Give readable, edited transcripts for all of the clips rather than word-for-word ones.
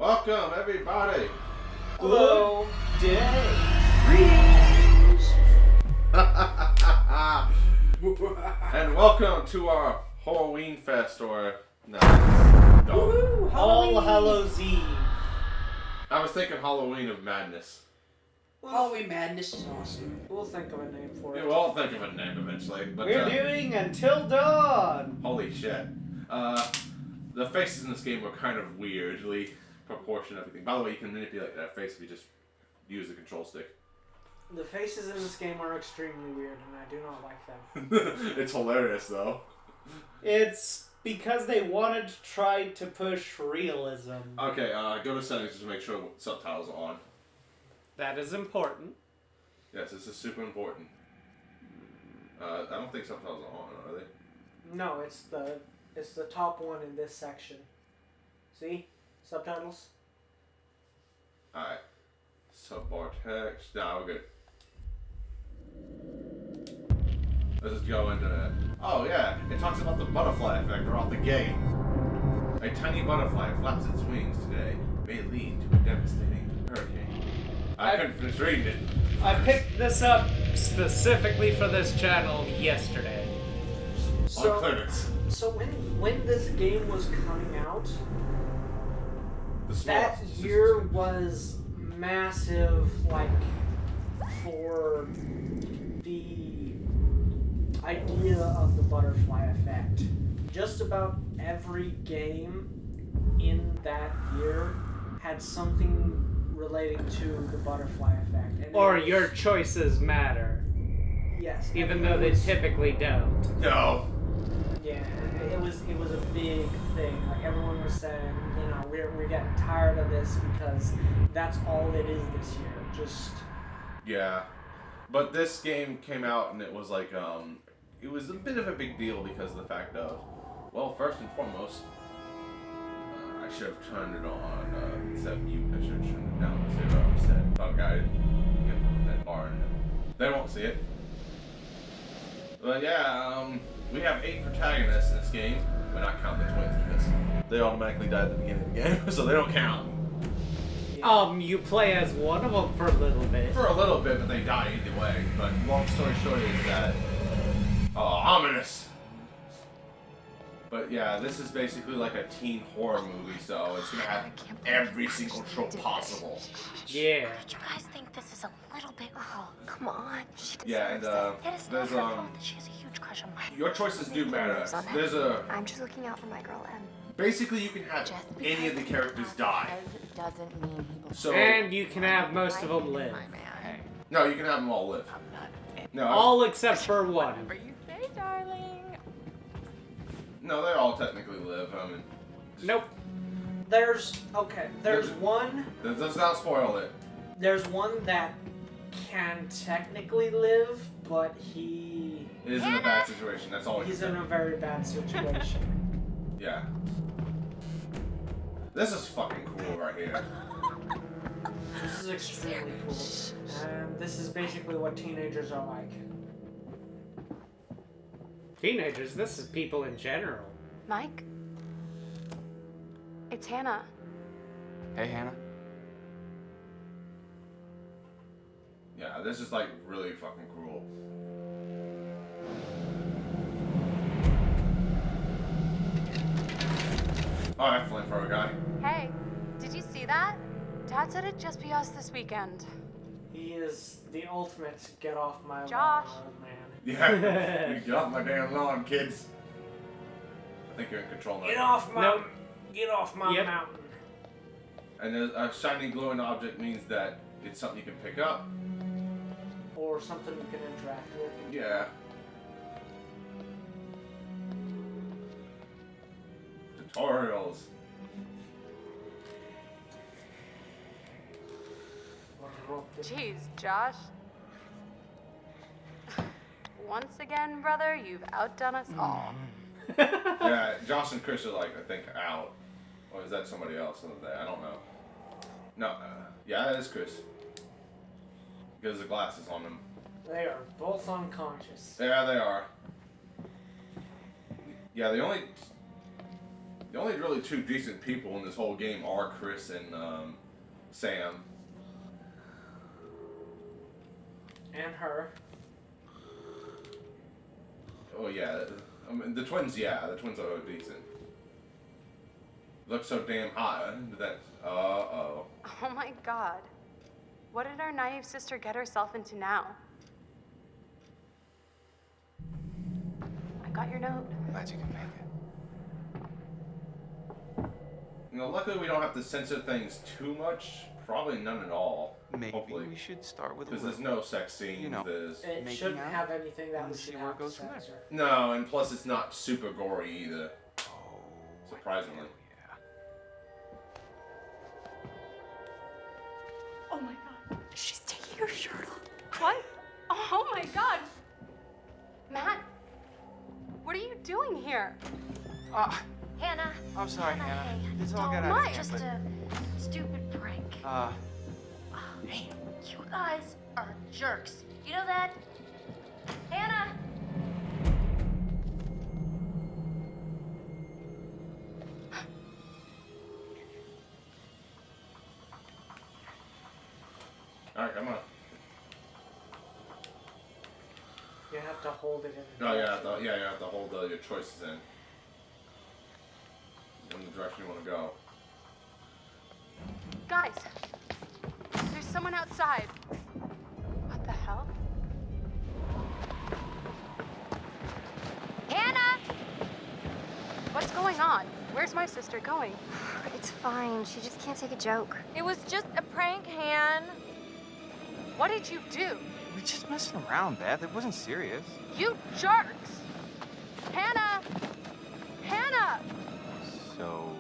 Welcome, everybody. Hello. Day. Greetings. And welcome to our Holloween fest, or no. Woohoo, All Halloween. Hallows Eve. I was thinking Halloween of Madness. Halloween Madness is awesome. We'll think of a name for Yeah, it. we'll all think of a name eventually. But We're doing Until Dawn. holy shit. The faces in this game are kind of weirdly proportioned everything. By the way, you can manipulate that face if you just use the control stick. The faces in this game are extremely weird, and I do not like them. It's hilarious though. It's because they wanted to try to push realism. Okay, go to settings just to make sure subtitles are on. That is important. Yes, this is super important. I don't think subtitles are on, are they? No, it's the top one in this section. See? Subtitles? Alright. Subbar text. Nah, we're good. Let's just go into that. Oh yeah, it talks about the butterfly effect throughout the game. A tiny butterfly flaps its wings today may lead to a devastating hurricane. I couldn't finish reading it. I picked this up specifically for this channel yesterday. On clearance. So when this game was coming out, The that smallest year was massive, like, for the idea of the butterfly effect. Just about every game in that year had something relating to the butterfly effect. And Or it was- your choices matter, yes, even and though it they was- typically don't. No. Yeah, it was a big thing. Like everyone was saying, you know, we're getting tired of this because that's all it is this year. Just Yeah. But this game came out and it was like, it was a bit of a big deal because of the fact of, well, first and foremost, I should have turned it on, except I should have turned it down to 0 instead. Bug guy, get that barn. They won't see it. But yeah, we have 8 protagonists in this game. We're not counting the twins because they automatically died at the beginning of the game, so they don't count. You play as one of them for a little bit. For a little bit, but they die either way. But long story short is that, ominous. But yeah, this is basically like a teen horror movie, so it's gonna have every single trope possible. Yeah. Did you guys think this is a little bit cruel? Come on. She Yeah, and deserves it. It is not there's her fault that she has a huge crush on Mike. your choices do matter. There's a I'm just looking out for my girl, and basically you can have just any of the characters die. doesn't mean he will. So And you can have most of them live. no, you can have them all live. No, All except for one. Whatever you say, darling. no, they all technically live. I mean, Nope. there's one Does not spoil it. there's one that can technically live, but he It is in a bad situation. That's all. he's in a very bad situation. Yeah. This is fucking cool right here. This is extremely cool, and this is basically what teenagers are like. Teenagers, this is people in general. Mike? It's Hannah. Hey, Hannah. Yeah, this is like really fucking cool. Alright, flamethrower guy. Hey, did you see that? Dad said it'd just be us this weekend. He is the ultimate get off my Josh. lawn, old man. Yeah, you get off my damn lawn, kids. I think you're in control now. Get off my Nope. get off my Yep. mountain. And a shiny glowing object means that it's something you can pick up. Or something you can interact with. Yeah. Tutorials. Jeez, Josh. Once again, brother, you've outdone us all. Yeah, Josh and Chris are like, I think, out. Or is that somebody else? I don't know. No, yeah, that is Chris. Because the glasses on them. They are both unconscious. Yeah, they are. Yeah, the only The only really two decent people in this whole game are Chris and Sam. And her. Oh yeah, I mean, the twins. Yeah, the twins are decent. Look so damn hot. That. Oh. Oh my god. What did our naive sister get herself into now? I got your note. Glad you can make it. You know, luckily we don't have to censor things too much. Probably none at all. Maybe hopefully. we should start with a Because there's little. no sex scenes. You know. There's... It Making shouldn't out have anything that and we see should where it have to goes from there. censor. No, and plus it's not super gory either. Oh, Surprisingly. yeah. Oh my god. She's taking her shirt off. What? Oh my god. Matt, what are you doing here? Hannah. I'm sorry, Hannah, Hannah. hey, This all don't got out of mind. hand, Just but a stupid prank. hey, You guys are jerks. You know that? Hannah. Alright, come on. You have to hold it in the No, direction. you have to hold your choices in the direction you want to go. Guys, there's someone outside. What the hell? Hannah. What's going on? Where's my sister going? It's fine. She just can't take a joke. It was just a prank, Han. What did you do? we're just messing around, Beth. It wasn't serious. You jerks! Hannah! Hannah! So,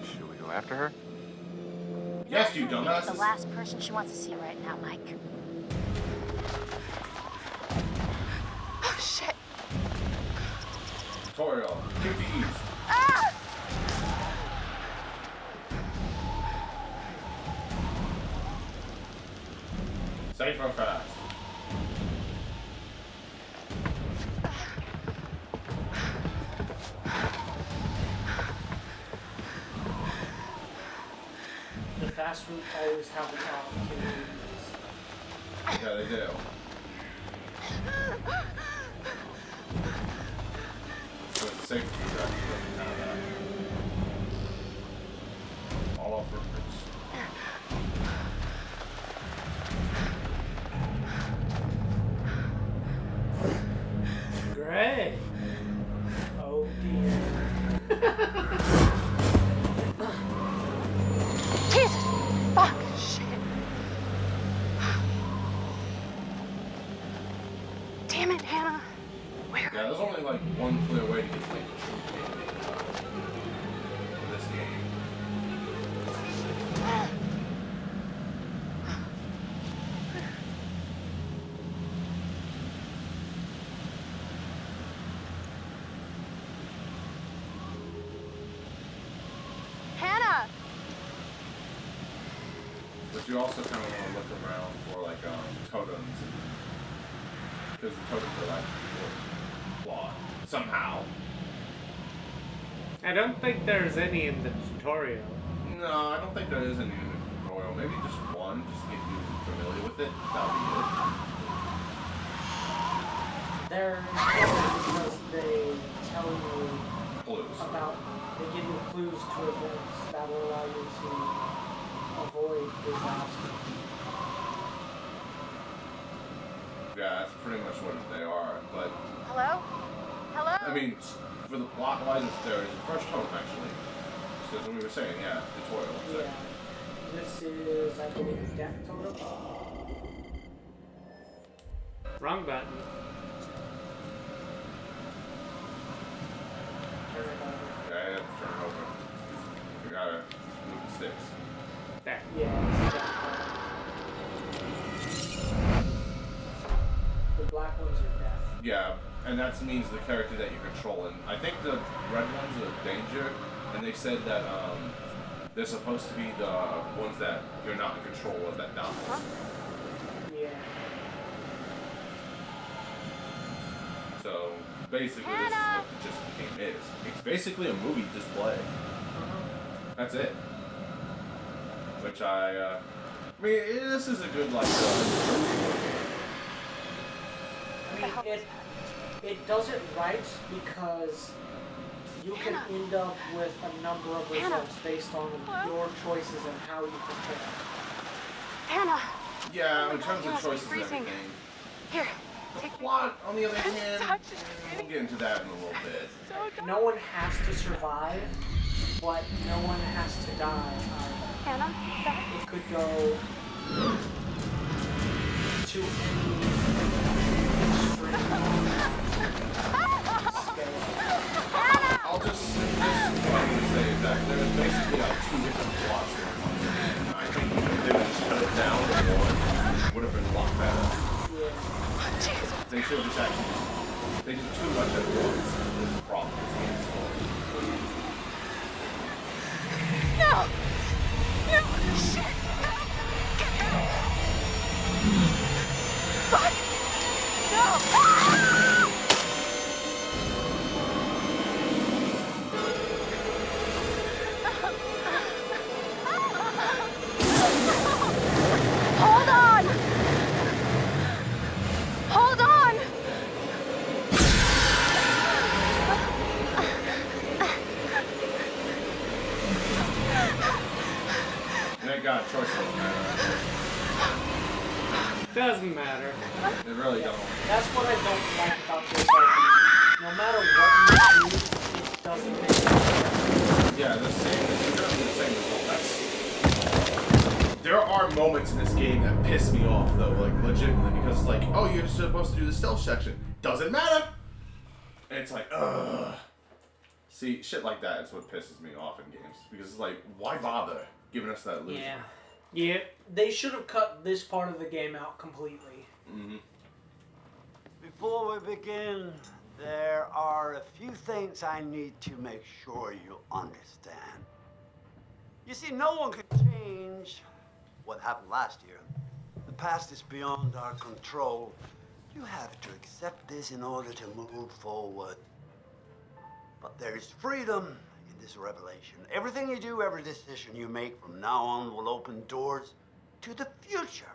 should we go after her? Yes, you You're the dumbasses. last person she wants to see right now, Mike. Oh, shit. Tutorial. 50 east. Ah! Safe or fast. The fast route always have a lot of communities. Yeah, they do. So it's a safety route. It doesn't have that. All off roads. Great. Oh dear. Jesus! Fuck! Shit! Damn it, Hannah! Where? Yeah, there's only like one clear way to get like true payment in this game. Hannah! But you also kind of want to look around for like totems, because the totems are like important plot somehow. I don't think there's any in the tutorial. No, I don't think there is any in the tutorial. Maybe just one, just to get you familiar with it. That'll be it. They're important because they tell you Clues. about, they give you clues to events that will allow you to avoid disaster. Yeah, that's pretty much what they are. But Hello? Hello? I mean, for the plot wise, there is the first totem actually. Just as we were saying, yeah, tutorial. So. Yeah. This is, I believe, Death Totem. Wrong button. Turn it over. Yeah, you have to turn it over. You gotta move the sticks. There. Yeah, it's Death Totem. The black ones are death. Yeah, and that means the character that you're controlling. I think the red ones are danger, and they said that they're supposed to be the ones that you're not in control of that die. Yeah. So basically, this is what the gist of the game is. It's basically a movie display. That's it. Which I mean, this is a good like. I mean, it does it right because you can end up with a number of results based on your choices and how you perform. Hannah. Yeah, in terms of Must be choices and freezing. everything. Here. The Take plot, on the other hand, Such we'll get into that in a little bit. so dark. No one has to survive, but no one has to die either. Hannah, back. It could go to any extreme scale. I'll just what I'm gonna say is that there's basically like two different plots going on. And I think if they would just cut it down to one, it would have been a lot better. Yeah. They should have just actually they did too much at once. Is the problem. No. No. Shit. Fuck. No. Hold on. Hold on. Thank God, choice doesn't matter. Doesn't matter. They really don't. That's what I don't like about this RPG. No matter what you choose, it doesn't make sense. Yeah, the same. It's literally the same result. There are moments in this game that piss me off, though, like legitimately, because it's like, oh, you're supposed to do the stealth section. Doesn't matter. And it's like, ugh. See, shit like that is what pisses me off in games, because it's like, why bother giving us that illusion? Yeah. Yeah. They should have cut this part of the game out completely. Mm-hmm. Before we begin, there are a few things I need to make sure you understand. You see, no one can change what happened last year. The past is beyond our control. You have to accept this in order to move forward. But there is freedom in this revelation. Everything you do, every decision you make from now on will open doors to the future.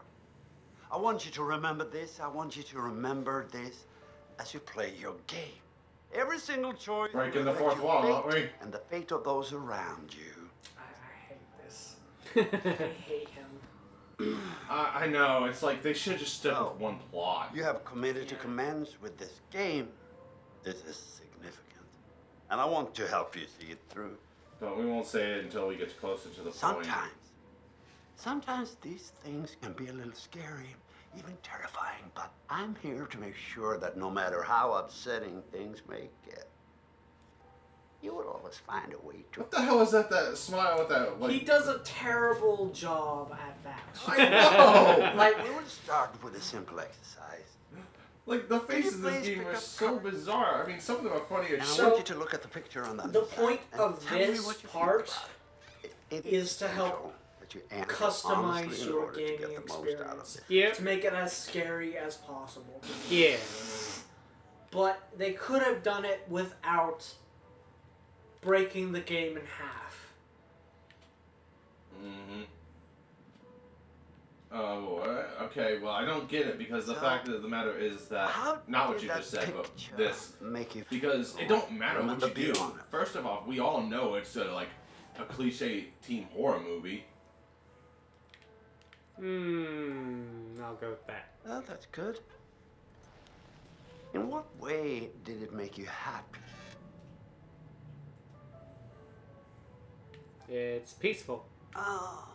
I want you to remember this. I want you to remember this as you play your game. Every single choice Breaking the will fourth affect your wall, aren't fate we? and the fate of those around you. I hate this. I hate him. I know. It's like they should just stick with one plot. You have committed to commence with this game. This is significant. And I want to help you see it through. But we won't say it until we get closer to the point. Sometimes these things can be a little scary, even terrifying, but I'm here to make sure that no matter how upsetting things may get, you will always find a way to... What the hell is that smile with that? Like... He does a terrible job at that. I know! Like, we will start with a simple exercise. Like, the faces in this game are so bizarre. I mean, some of them are funny as And shit. I want you to look at the picture on the The point of tell me this what you think part about it. It is to help that you answer honestly customize in your order to get gaming the most out of experience. it. Yeah. To make it as scary as possible. Yeah. But they could have done it without breaking the game in half. Mm-hmm. What? Okay, well, I don't get it, because the fact of the matter is that, not what you just said, but this. Because it don't matter what you do. First of all, we all know it's like a cliche teen horror movie. I'll go with that. Well, that's good. In what way did it make you happy? It's peaceful. Oh.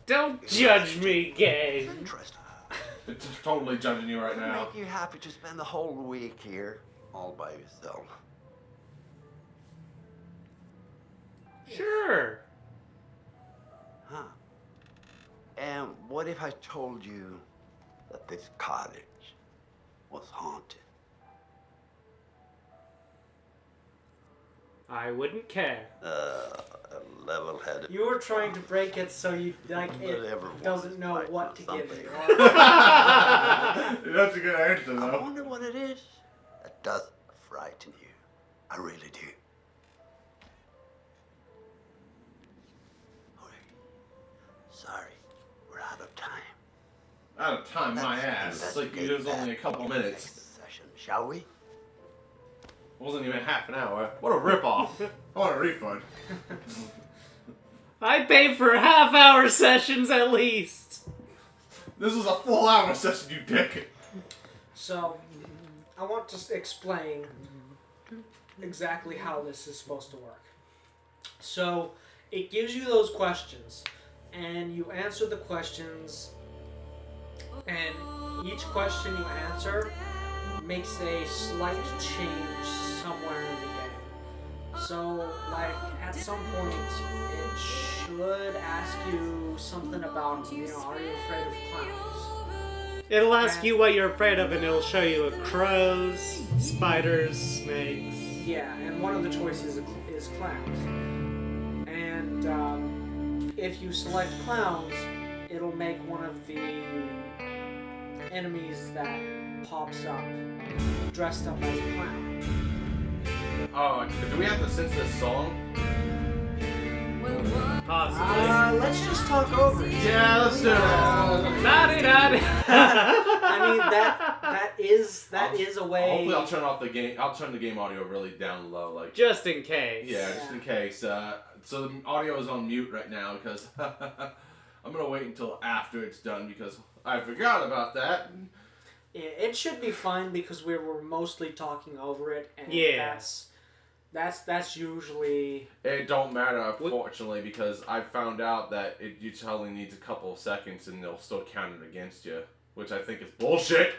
Don't judge me, game. Interesting. It's totally judging you right Would it now. make you happy to spend the whole week here, all by yourself? Sure. Huh. And what if I told you that this cottage was haunted? I wouldn't care. Level-headed. You were trying to break it so you like But it everyone doesn't is know fighting what for to give something. you. That's a good answer, I though. wonder what it is that does frighten you. I really do. Sorry, we're out of time. Out of time, my Let's ass. It's like investigate it was only a that couple in the minutes. next session, shall we? It wasn't even half an hour. What a ripoff. I want a refund. I paid for half-hour sessions at least. This was a full hour session, you dick. So, I want to explain exactly how this is supposed to work. So, it gives you those questions, and you answer the questions, and each question you answer makes a slight change somewhere in the game. So, like, at some point, it should ask you something about, are you afraid of clowns? It'll ask you what you're afraid of, and it'll show you crows, spiders, snakes. Yeah, and one of the choices is clowns. And if you select clowns, it'll make one of the enemies that pops up dressed up as a clown. Oh, do we have to sense this song? Possibly. Let's just talk over it. Yeah, let's do it. Da-di-da-di. I mean, that is a way. Hopefully, I'll turn off the game. I'll turn the game audio really down low, like. Just in case. Yeah, just in case. So the audio is on mute right now because I'm gonna wait until after it's done because I forgot about that. Yeah, it should be fine because we were mostly talking over it, and Yeah. that's usually. It don't matter, unfortunately, because I found out that it only needs a couple of seconds and they'll still count it against you, which I think is bullshit.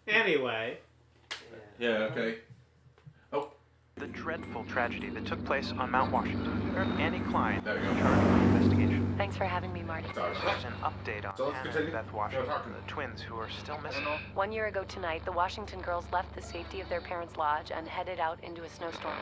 Anyway. Yeah. Okay. The dreadful tragedy that took place on Mount Washington. Annie Klein There we is go. in charge of the investigation. Thanks for having me, Marty. Sorry. There's an update on So let's Hannah and continue. Beth We're Washington, talking. the twins who are still missing. 1 year ago tonight, the Washington girls left the safety of their parents' lodge and headed out into a snowstorm.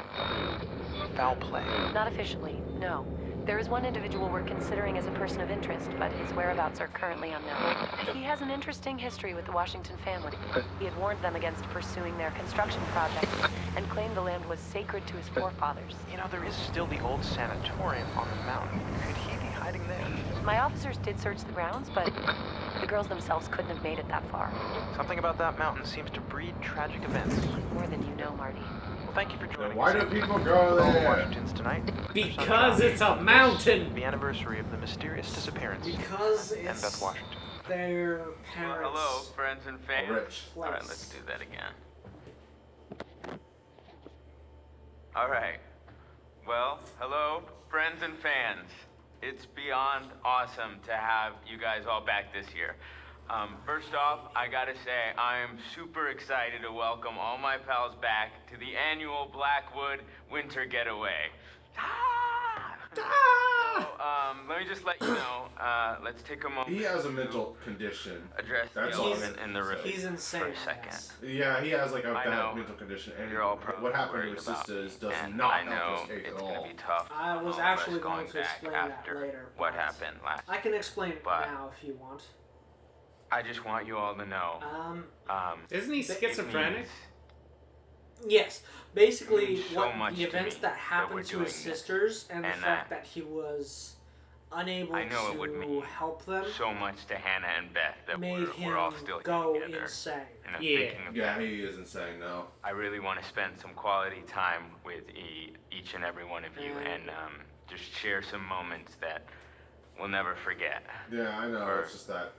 Foul play. Not officially, no. There is one individual we're considering as a person of interest, but his whereabouts are currently unknown. He has an interesting history with the Washington family. He had warned them against pursuing their construction project and claimed the land was sacred to his forefathers. You know, there is still the old sanatorium on the mountain. Could he be hiding there? My officers did search the grounds, but the girls themselves couldn't have made it that far. Something about that mountain seems to breed tragic events. More than you know, Marty. Well, thank you for joining Why us. do people go there? Washington's tonight. Because it's a mountain. The anniversary of the mysterious disappearance. Because and it's Beth Washington. their parents. Hello, friends and fans. Rich. Alright, let's do that again. Alright. Well, hello, friends and fans. It's beyond awesome to have you guys all back this year. First off, I gotta say, I am super excited to welcome all my pals back to the annual Blackwood Winter Getaway. So, let me just let you know, let's take a moment. He has a mental condition. Address the That's all. elephant in the room. He's insane. For a second. yes. Yeah, he has like a I bad know. mental condition, and You're all probably what happened to worried his about sisters me, does and not I know help his case it's at gonna all. be tough. I was all of us actually going going to back explain that after later, what but happened last. I can explain it But- now if you want. I just want you all to know. Isn't he it schizophrenic? means- Yes, basically means so what much the to events me that that happened we're to his doing this. sisters and the And, fact that he was unable I know it would to mean help them so much to Hannah and Beth that made we're all him still go here together. insane. And I'm Yeah. thinking of Yeah, that. he is insane now. I really want to spend some quality time with each and every one of you and just share some moments that we'll never forget. Yeah, I know. For- It's just that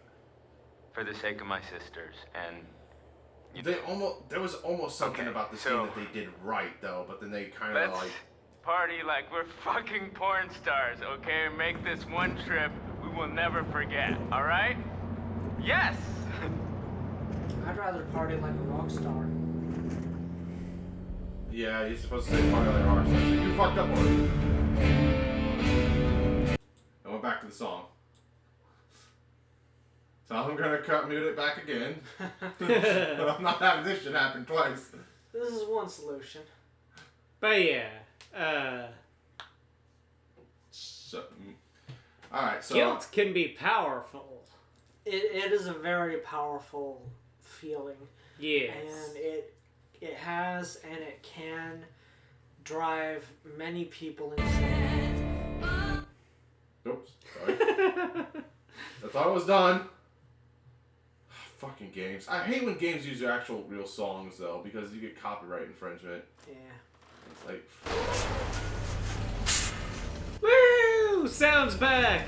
For the sake of my sisters and there was almost something Okay, about this so- game that they did right though, but then they kind of let's like. party like we're fucking porn stars, okay? Make this one trip we will never forget, all right? Yes! I'd rather party like a rock star. Yeah, you're supposed to say party like a rock star. You fucked up already. I went back to the song. So I'm gonna mute it back again. But I'm not having this shit happen twice. This is one solution. But yeah. Alright, so. Guilt can be powerful. It is a very powerful feeling. Yes. And it has and it can drive many people insane. Oops, sorry. I thought it was done. Fucking games. I hate when games use their actual real songs though, because you get copyright infringement. Yeah. It's like. Woo! Sound's back.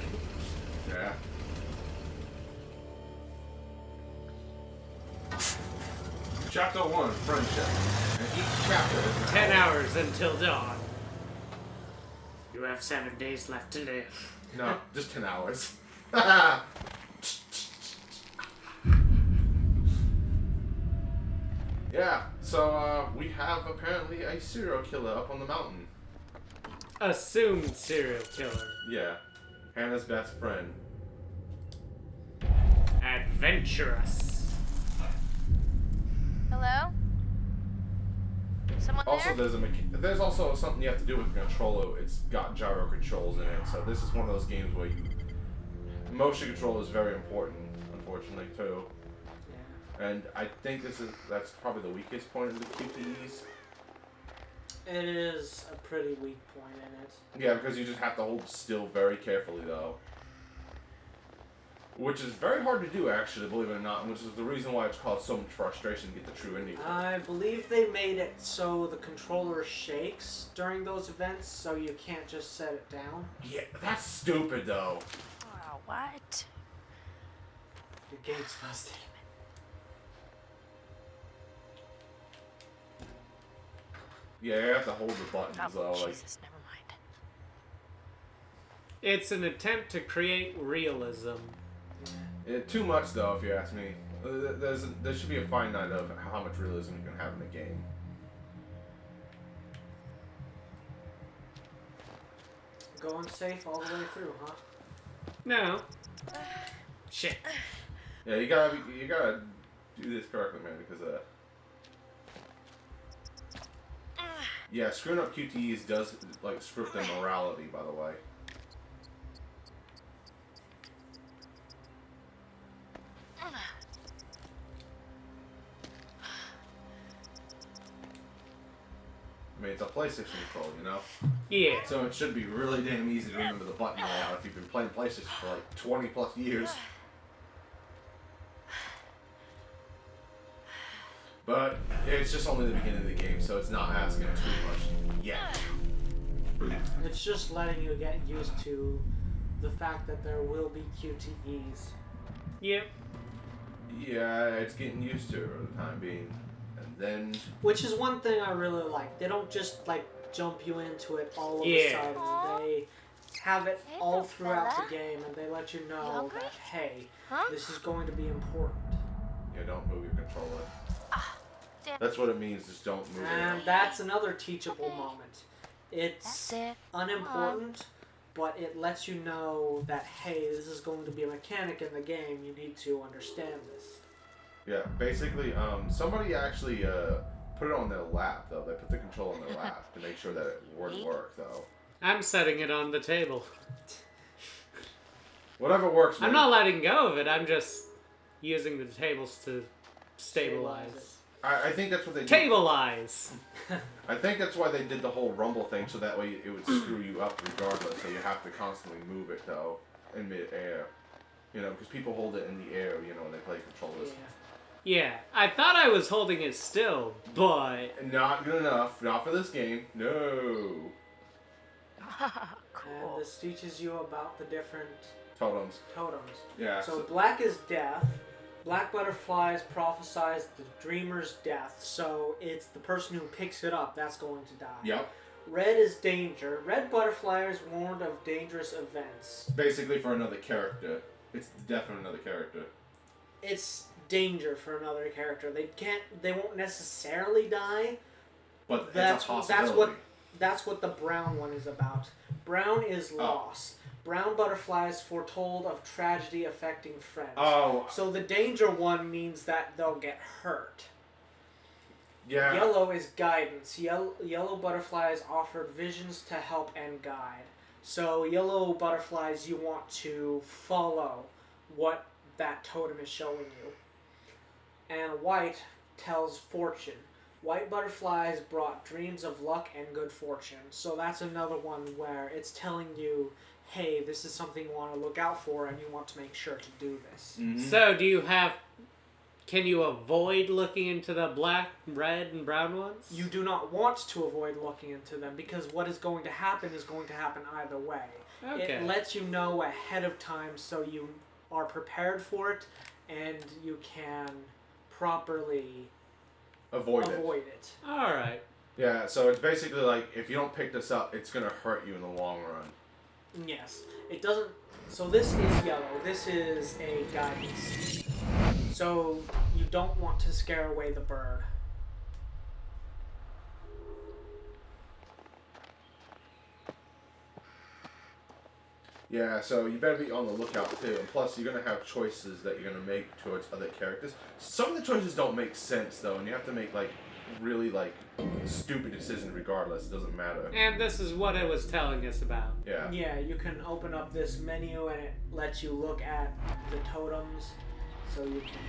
Yeah. Chapter 1, Friendship. And each chapter is 10 hours until dawn. You have 7 days left to live. No, just 10 hours. Yeah, so we have apparently a serial killer up on the mountain. Assumed serial killer. Yeah. Hannah's best friend. Adventurous. Hello? Someone Also, there? there's also something you have to do with the controller. It's got gyro controls in it, so this is one of those games where motion control is very important, unfortunately, too. Yeah. And I think that's probably the weakest point of the QTEs. It is a pretty weak point in it. Yeah, because you just have to hold still very carefully, though. Which is very hard to do, actually, believe it or not, which is the reason why it's caused so much frustration to get the true ending. I believe they made it so the controller shakes during those events, so you can't just set it down. Yeah, that's stupid, though. Wow, what? Your game's busted. Yeah, you have to hold the buttons, Oh, though. Like, Jesus, never mind. It's an attempt to create realism. too much, though, if you ask me. There should be a finite of how much realism you can have in a game. Going safe all the way through, huh? No. Shit. Yeah, you gotta do this correctly, man, because yeah, screwing up QTEs does like screw up their morality, by the way. I mean, it's a PlayStation control, you know? Yeah. So it should be really damn easy to remember the button layout if you've been playing PlayStation for like 20 plus years. But it's just only the beginning of the game, so it's not asking too much yet. It's just letting you get used to the fact that there will be QTEs. Yep. Yeah, it's getting used to it for the time being. And then... Which is one thing I really like. They don't just, like, jump you into it all of Yeah. a sudden. They have it all throughout the game, and they let you know that, hey, this is going to be important. Yeah, don't move your controller. That's what it means, just don't move And it. that's another teachable moment. It's unimportant, but it lets you know that, hey, this is going to be a mechanic in the game. You need to understand this. Yeah, basically, somebody actually put it on their lap, though. They put the controller on their lap to make sure that it would work, though. I'm setting it on the table. Whatever works. I'm not letting go of it. I'm just using the tables to stabilize. I think that's what they did. Tableize! I think that's why they did the whole rumble thing, so that way it would screw you up regardless, so you have to constantly move it, though, in mid-air. You know, because people hold it in the air, you know, when they play controllers. Yeah, I thought I was holding it still, but... Not good enough. Not for this game. No. And this teaches you about the different Totems. Yeah. So black is death. Black butterflies prophesize the dreamer's death. So it's the person who picks it up that's going to die. Yep. Red is danger. Red butterfly is warned of dangerous events. Basically for another character. It's the death of another character. It's danger for another character. They won't necessarily die. But it's a possibility. That's what the brown one is about. Brown is loss. Brown butterflies foretold of tragedy affecting friends. Oh. So the danger one means that they'll get hurt. Yeah. Yellow is guidance. Yellow butterflies offered visions to help and guide. So yellow butterflies, you want to follow what that totem is showing you. And white tells fortune. White butterflies brought dreams of luck and good fortune. So that's another one where it's telling you, hey, this is something you want to look out for, and you want to make sure to do this. Mm-hmm. So, do you have... Can you avoid looking into the black, red, and brown ones? You do not want to avoid looking into them, because what is going to happen either way. Okay. It lets you know ahead of time so you are prepared for it, and you can properly Avoid it. Alright. Yeah, so it's basically like, if you don't pick this up, it's going to hurt you in the long run. Yes. It doesn't... So this is yellow. This is a guidance. So you don't want to scare away the bird. Yeah, so you better be on the lookout too. And plus, you're going to have choices that you're going to make towards other characters. Some of the choices don't make sense, though, and you have to make, like, really, like, stupid decisions regardless. It doesn't matter. And this is what it was telling us about. Yeah. Yeah, you can open up this menu and it lets you look at the totems. So you can...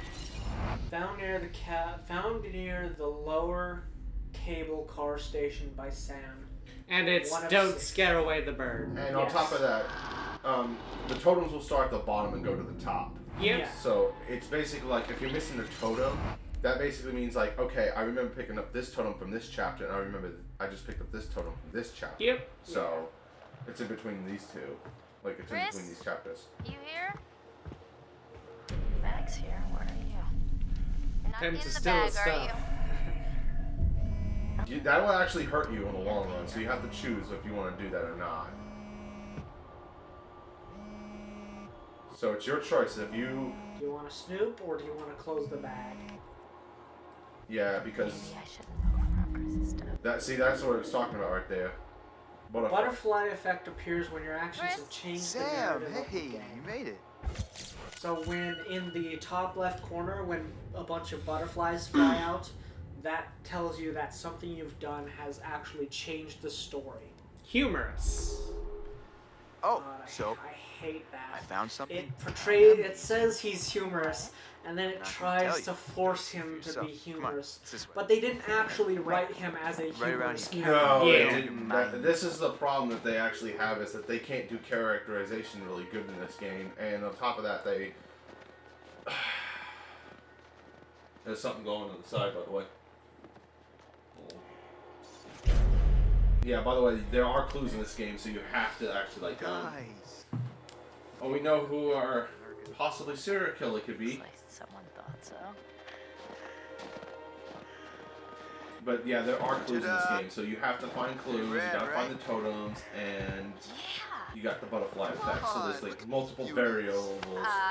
Found near the lower cable car station by Sam. And it's don't scare away the bird. And on top of that, the totems will start at the bottom and go to the top. Yep. Yeah. So it's basically like, if you're missing a totem, that basically means like, okay, I remember picking up this totem from this chapter, and I remember I just picked up this totem from this chapter. Yep. So it's in between these two. Like, it's in Chris? between these chapters. You here? Bag's here. Where are you? You're not Time in to the steal bag, his are stuff. That will actually hurt you in the long run, so you have to choose if you want to do that or not. So it's your choice. If you... Do you want to snoop or do you want to close the bag? Yeah, because... Maybe I shouldn't open up Chris's stuff. That's what it's talking about right there. Butterfly effect appears when your actions have changed the narrative of the hey, game. you made it. So when in the top left corner, when a bunch of butterflies fly out, that tells you that something you've done has actually changed the story. Humorous. Oh, so I hate that. I found something. It says he's humorous, and then it Not gonna tries tell to you. force him to So, be come on, humorous. it's this way. But they didn't actually write him as a Right around humorous here. character. No, Yeah. they didn't. This is the problem that they actually have, is that they can't do characterization really good in this game, and on top of that, they... There's something going on the side, by the way. Yeah, by the way, there are clues in this game, so you have to actually, like, Guys. Oh, we know who our possibly serial killer could be. Looks like someone thought so. But yeah, there are clues in this Ta-da. game, so you have to find clues, you Red, gotta right? find the totems, and Yeah. you got the butterfly effect. So there's like on, multiple you- variables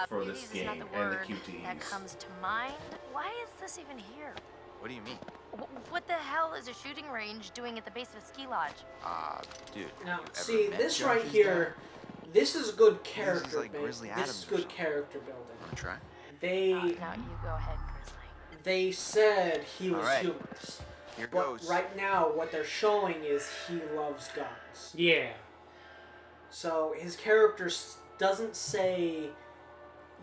for Beauties this is game not the and the word QTEs. that comes to mind. Why is this even here? What do you mean? What the hell is a shooting range doing at the base of a ski lodge? Dude. Now, you ever see, met this Josh right and here, this is good character like Grizzly building. This Adams is or good something. character building. Wanna try? They No, you go ahead, Grizzly. they said he was Alright. humorous. Here But goes. right now, what they're showing is he loves guns. Yeah. So his character doesn't say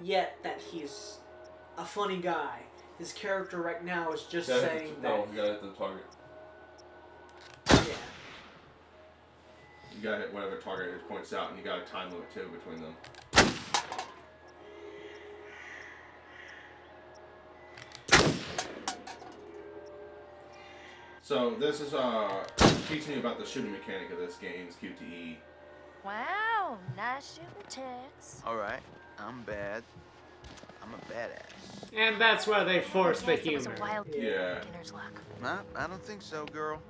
yet that he's a funny guy. His character right now is just saying that. you gotta hit the target. Yeah. You gotta hit whatever target it points out, and you got a time limit too between them. So this is teaching you about the shooting mechanic of this game's QTE. Wow, nice shooting ticks. Alright, I'm bad. I'm a badass. And that's where they force the Yes, it was a humor. wild Yeah. beginner's luck. Nah, I don't think so, girl.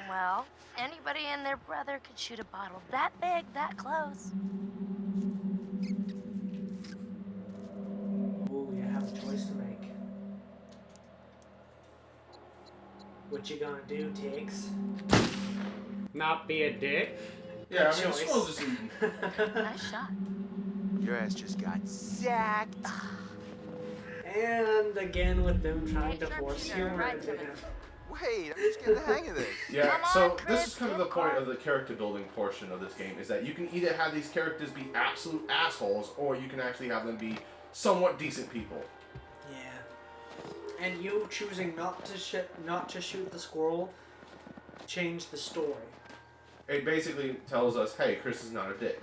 Well, anybody and their brother could shoot a bottle that big, that close. Ooh, you have a choice to make. What you gonna do, Tiggs? Not be a dick. Yeah, I mean, choice. Squirrel's just eating. Nice shot. Your ass just got sacked. And again with them trying to Hey, force sharpshooter, humor right into to him. Wait, I'm just getting the hang of this. Yeah, Come so on, this Chris, is kind of good the point call. of the character building portion of this game, is that you can either have these characters be absolute assholes, or you can actually have them be somewhat decent people. Yeah. and you choosing not to shoot the squirrel changed the story. It basically tells us, hey, Chris is not a dick.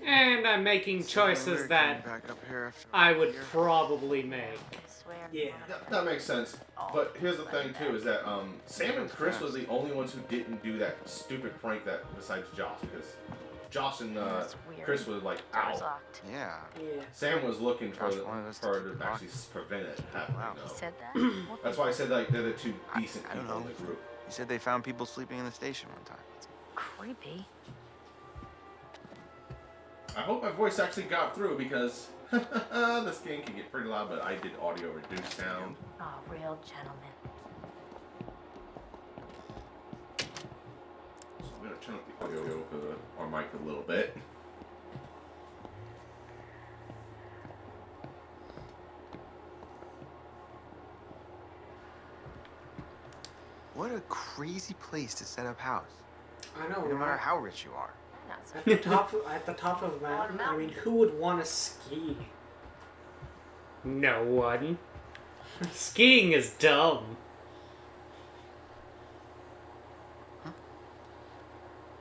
And I'm making choices that I would probably make. Yeah. That makes sense. But here's the thing too, is that Sam and Chris was the only ones who didn't do that stupid prank that besides Josh, because Josh and Chris was like out. Yeah. Sam was looking for her to actually prevent it happening. He said that? That's why I said like they're the two decent people in the group. You said they found people sleeping in the station one time. Creepy. I hope my voice actually got through because this game can get pretty loud, but I did audio reduced sound. Oh, real gentleman. So I'm going to turn up the audio or mic a little bit. What a crazy place to set up house. I know, No matter right? how rich you are. At the top of a mountain, I mean, who would want to ski? No one. Skiing is dumb.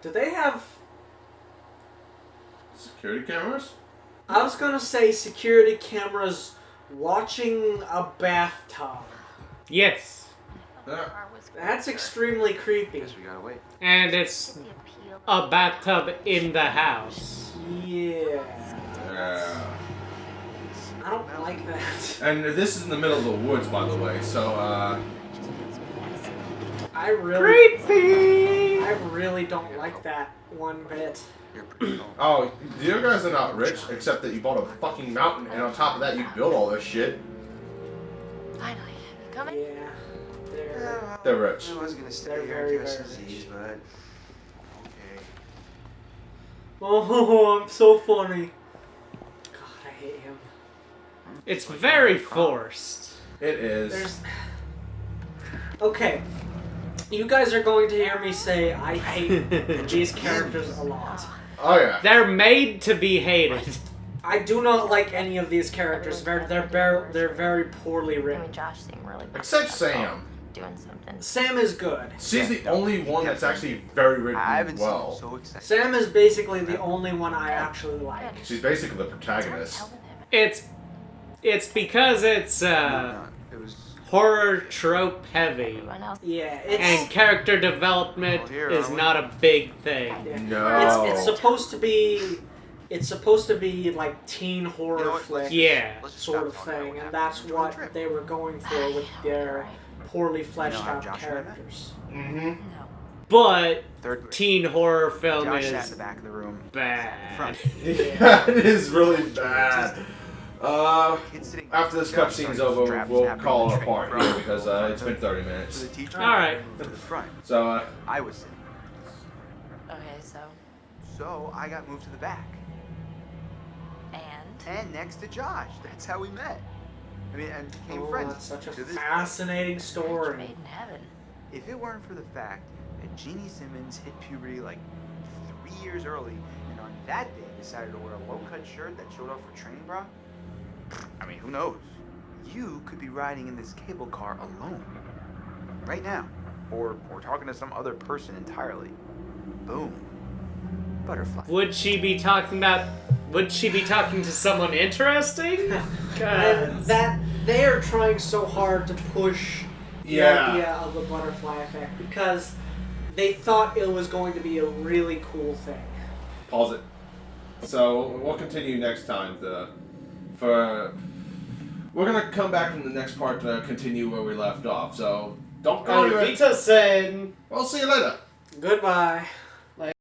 Do they have... Security cameras? I was gonna say security cameras watching a bathtub. Yes. That's extremely creepy. Guess we gotta wait. And it's a bathtub in the house. Yeah. Yeah. I don't like that. And this is in the middle of the woods, by the way, so, I really... Creepy! I really don't like that one bit. Oh, you guys are not rich, except that you bought a fucking mountain, and on top of that, you built all this shit. Finally. You coming? Yeah. They're rich. I was gonna stay They're here very, just very as rich. easy, but okay. Oh, I'm so funny. God, I hate him. It's very forced. It is. There's... Okay. You guys are going to hear me say I hate these characters a lot. Oh yeah. They're made to be hated. I do not like any of these characters. They're very poorly written. Josh seemed really Except Sam. doing something. Sam is good. She's the only one that's actually very written I haven't well. seen him so excited. Sam is basically the only one I actually like. She's basically the protagonist. It's because it's It was horror trope heavy. Yeah, And character development is not a big thing. No. It's supposed to be. It's supposed to be like teen horror flick, sort of thing, and that's what they were going for with their poorly fleshed out characters. Mm-hmm. But teen horror film Josh sat in is the back of the room. bad. Yeah, it is really bad. After this cutscene's over, we'll call it apart here because it's been 30 minutes. Alright. To the front. So, I was sitting. Okay, so. So I got moved to the back. And next to Josh. That's how we met. I mean, and became friends. That's such a to this fascinating story. Made in heaven. If it weren't for the fact that Jeannie Simmons hit puberty like 3 years early, and on that day decided to wear a low-cut shirt that showed off her training bra, I mean, who knows? You could be riding in this cable car alone. Right now. Or talking to some other person entirely. Boom. Butterfly. Would she be talking to someone interesting? And that they are trying so hard to push the idea of the butterfly effect because they thought it was going to be a really cool thing. Pause it. So, we'll continue next time. We're gonna come back in the next part to continue where we left off. So, don't go anywhere. Vita Sen. We'll see you later. Goodbye.